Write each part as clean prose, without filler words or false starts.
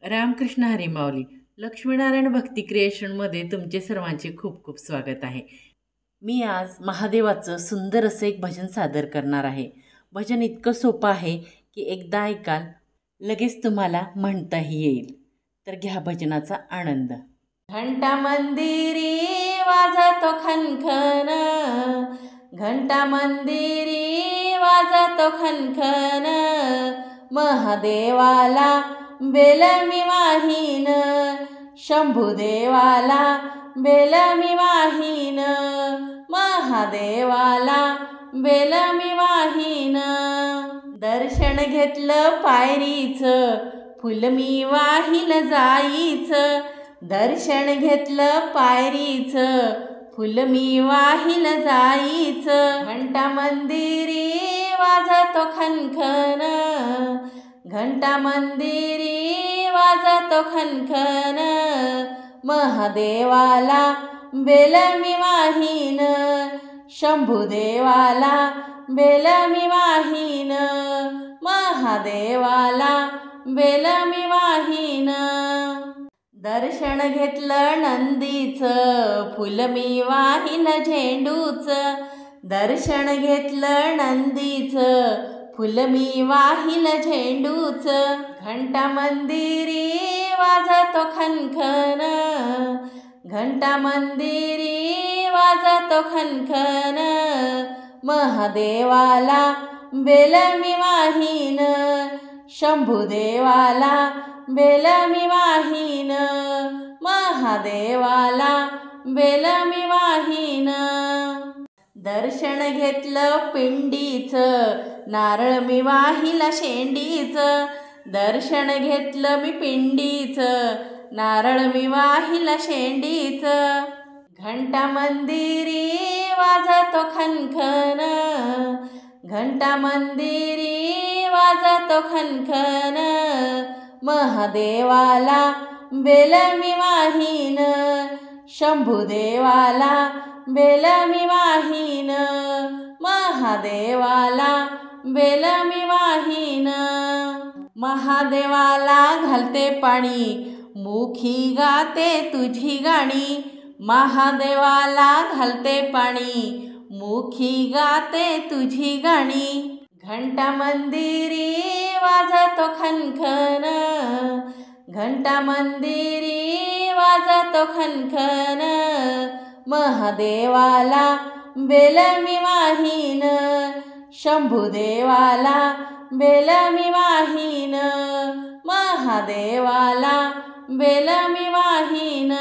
रामकृष्ण हरी माऊली. लक्ष्मीनारायण भक्ती क्रिएशनमध्ये तुमचे सर्वांचे खूप खूप स्वागत आहे. मी आज महादेवाचं सुंदर असं एक भजन सादर करणार आहे. भजन इतकं सोपं आहे की एकदा ऐकाल लगेच तुम्हाला म्हणताही येईल. तर घ्या भजनाचा आनंद. घंटा मंदिरी वाजतो खनखन, घंटा मंदिरी वाजतो खनखन, महादेवाला बेल मी वाहीन, शंभुदेवाला बेल मी वाहीन, महादेवाला बेल मी वाहीन. दर्शन घेतलं पायरीचं, फुल मी वाहिल जाईचं. दर्शन घेतलं पायरीचं, फुल मी वाहिल जाईचं. घंटा मंदिरी वाजतो खनखन, घंटा मंदिरी वाजतो खनखन, महादेवाला बेल मी वाहीन, शंभुदेवाला बेल मी वाहीन, महादेवाला बेल मी वाहीन. दर्शन घेतलं नंदीचं, फुल मी वाहिल झेंडूचं. दर्शन घेतलं नंदीचं, फुल मी वाहिल झेंडूचं. घंटा मंदिरी वाजतो खनखन, घंटा मंदिरी वाजतो खनखन, महादेवाला बेल मी वाहीन, शंभुदेवाला बेल मी वाहीन, महादेवाला बेल मी वाहीन. दर्शन घेतलं पिंडीचं, नारळ मी वाहिला शेंडीचं. दर्शन घेतलं मी पिंडीचं, नारळ मी वाहिला शेंडीचं. घंटा मंदिरी वाजतो खनखन, घंटा मंदिरी वाजतो खनखन, महादेवाला बेल मी वाहीन, शंभुदेवाला बेल मी वाहीन, महादेवाला बेल मी वाहीन. महादेवाला घालते पाणी, मुखी गाते तुझी गाणी. महादेवाला घालते पाणी, मुखी गाते तुझी गाणी. घंटा मंदिरी वाजतो खनखन, घंटा मंदिरी वाजतो खनखन, महादेवाला बेल मी वाहीन, शंभुदेवाला बेल मी वाहीन, महादेवाला बेल मी वाहीन.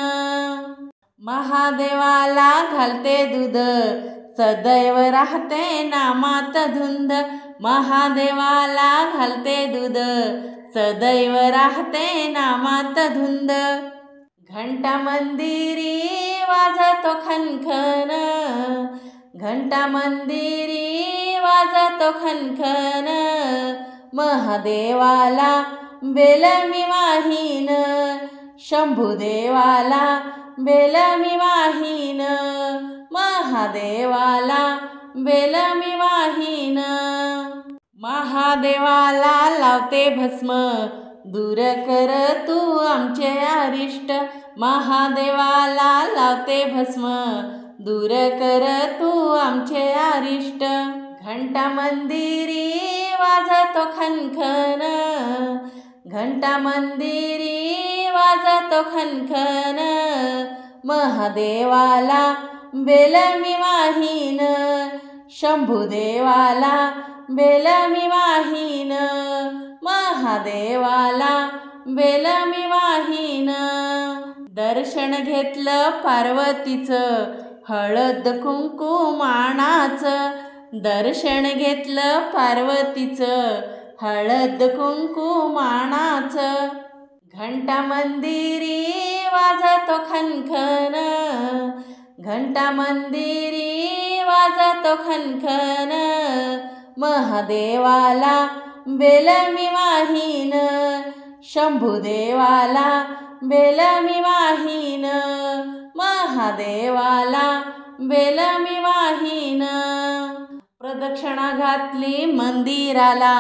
महादेवाला घालते दूध, सदैव राहते नामात धुंद. महादेवाला घालते दूध, सदैव राहते नामात धुंद. घंटा मंदिरी वाजतो खनखन, घंटा मंदिरी वाजतो खनखन, महादेवाला बेल मी वाहीन, शंभुदेवाला बेल मी वाहीन, महादेवाला बेल मी वाहीन. महादेवाला लावते भस्म, दूर कर तू आमचे अरिष्ट. महादेवाला लावते भस्म, दूर कर तू आमचे अरिष्ट. घंटा मंदिरी वाजतो खनखन, घंटा मंदिरी वाजतो खनखन, महादेवाला बेल मी वाहीन, शंभुदेवाला बेल मी वाहीन, महादेवाला बेल मी वाहीन. दर्शन घेतलं पार्वतीचं, हळद कुंकू मानाचं. दर्शन घेतलं पार्वतीचं, हळद कुंकू मानाचं. घंटा मंदिरी वाजतो खनखन, घंटा मंदिरी वाजतो खनखन, महादेवाला बेल मी वाहीन, शंभुदेवाला बेल मी वाहीन, महादेवाला बेल मी वाहीन. प्रदक्षिणा घातली मंदिराला,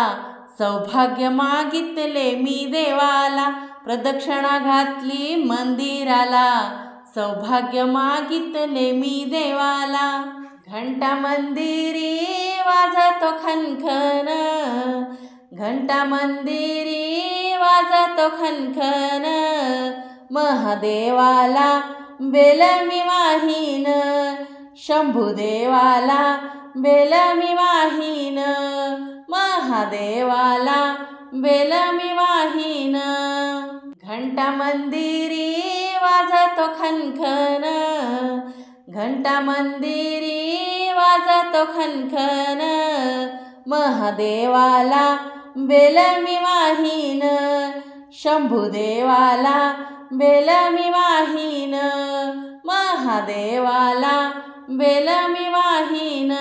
सौभाग्य मागितले मी देवाला, प्रदक्षिणा घातली मंदिराला. सौभाग्य मागितले मी देवाला, घंटा मंदिरी वाजतो खनखन, घंटा मंदिरी वाजतो खनखन. महादेवाला बेल मी वाहीन, शंभुदेवाला बेल मी वाहीन, महादेवाला बेल मी वाहीन. घंटा मंदिरी वाजतो खनखन, घंटा मंदिरी वाजतो खनखन. महादेवाला बेल मी वाहीन, शंभुदेवाला बेल मी वाहीन, महादेवाला बेल मी वाहीन.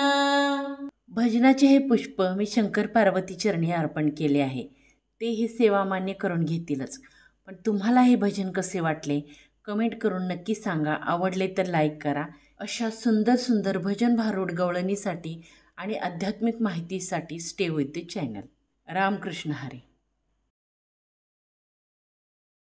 भजनाचे हे पुष्प मी शंकर पार्वती चरणी अर्पण केले आहे. ते ही सेवा मान्य करून घेतीलच. पण तुम्हाला हे भजन कसे वाटले कमेंट करून नक्की सांगा. आवडले तर लाईक करा. अशा सुंदर सुंदर भजन भारूड गवळणीसाठी आणि आध्यात्मिक माहितीसाठी stay with the channel. Ramkrishna Hari.